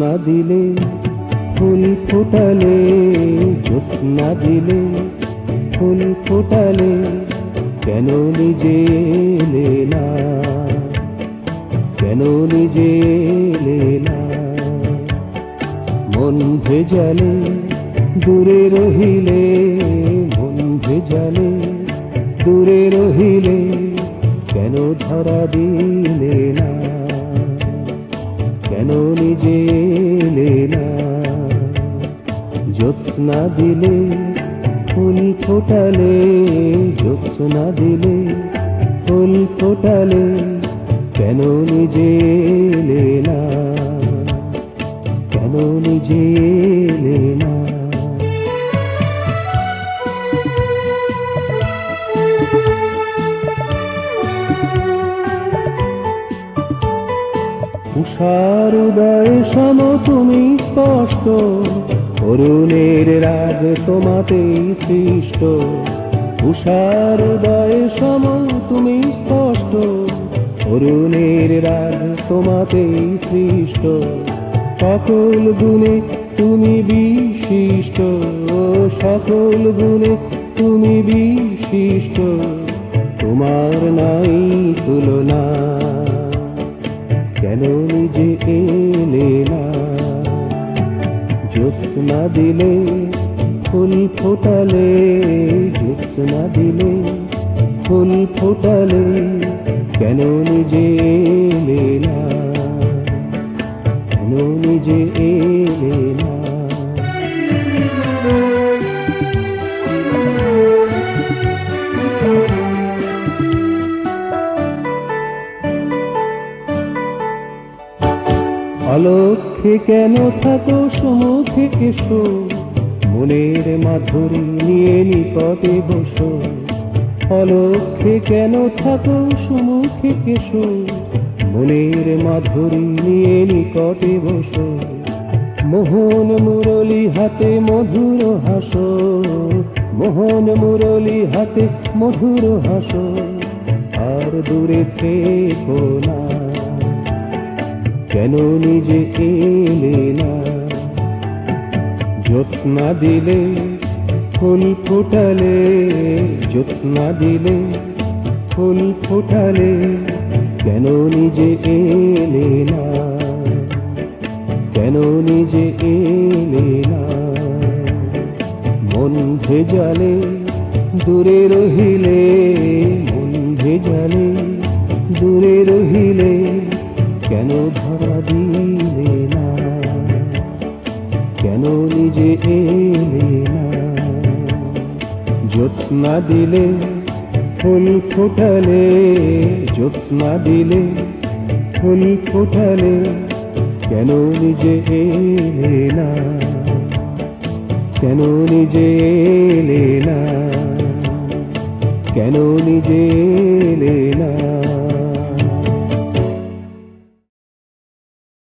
জ্যোৎস্না দিলে ফুল ফোটালে, জ্যোৎস্না দিলে ফুল ফোটালে, কেন নিজে এলে না, কেন নিজে এলে না। মন ভেজালে দূরে রহিলে, মন ভেজালে দূরে রহিলে, কেন ধরা দিলে না, কেন নিজে এলে না। জ্যোৎস্না দিলে ফুল ফোটালে, জ্যোৎস্না দিলে ফুল ফোটালে, কেন নিজে এলে না, কেন নিজে এলে না। উষার উদয় সম তুমি স্পষ্ট, অরুণের রাগ তোমাতেই সৃষ্ট। উষার উদয় সম তুমি স্পষ্ট, অরুণের রাগ তোমাতেই সৃষ্ট। সকল গুণে তুমি বিশিষ্ট, সকল গুণে তুমি বিশিষ্ট, তোমার নাই তুলনা, কেন নিজে এলে না। জ্যোৎস্না দিলে ফুল ফোটালে, জ্যোৎস্না দিলে ফুল ফোটালে, কেন নিজে এলে না, কেন নিজে এলে না। অলক্ষ্যে কেন থাকো সম্মুখে এসো, মনের মাধুরী নিয়ে নিকটে বসো। অলক্ষ্যে কেন থাকো সম্মুখে এসো, মনের মাধুরী নিয়ে নিকটে বসো। মোহন মুরলী হাতে মধুর হাসো, মোহন মুরলী হাতে মধুর হাসো, আর দূরে থেকো না, কেন নিজে এলে না। জ্যোৎস্না দিলে ফুল ফোটালে, জ্যোৎস্না দিলে ফুল ফোটালে, কেন নিজে এলে না, কেন নিজে এলে না। মন ভেজালে দূরে রহিলে, মন ভেজালে দূরে রহিলে, কেন ধরা দিলে না, কেন নিজে এলে না। জ্যোৎস্না দিলে ফুল ফোটালে, জ্যোৎস্না দিলে ফুল ফোটালে, কেন নিজে এলে না, কেন নিজে এলে না, কেন নিজে এলে না।